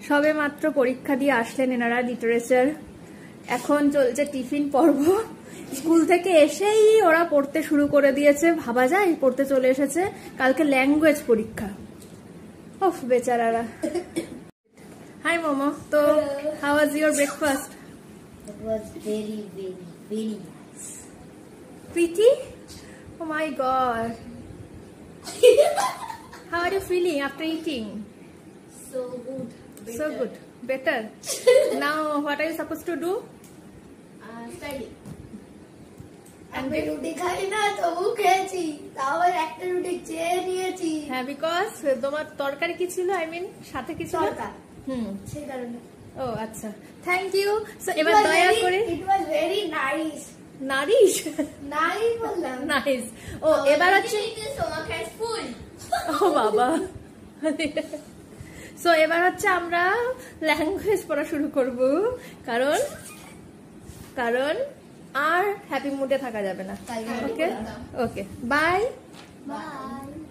সবে মাত্র পরীক্ষা দিয়ে আসলেন এনারা লিটারেচার। এখন চলছে টিফিন পর্ব। স্কুল থেকে এসেই ওরা পড়তে শুরু করে দিয়েছে, ভাবা যায় পড়তে চলে এসেছে। কালকে ল্যাঙ্গুয়েজ পরীক্ষা। ওফ বেচারারা। হাই মোমো, তো how was your breakfast? It was very, very, very nice. Pretty? Oh my god. How are you feeling after eating? So good. Better. So good. Better. Now what are you supposed to do? Study. And আমি রুটি খাই না তবু খেয়েছি, তাও একটা রুটি চেয়ে নিয়েছি। হ্যাঁ, বিকজ তোমার তরকারি কি ছিল? আই মিন সাথে কি ছিল? তরকা। সেই কারণে। ও আচ্ছা, থ্যাংক ইউ। সো এবার দয়া করে It was very nice. Nourish Nice বললাম। নাইস। ও এবার হচ্ছে stomach has full. ও বাবা। সো এবার হচ্ছে আমরা ল্যাঙ্গুয়েজ পড়া শুরু করব, কারণ আর হ্যাপি মুডে থাকা যাবে না। ওকে ওকে, বাই Bye.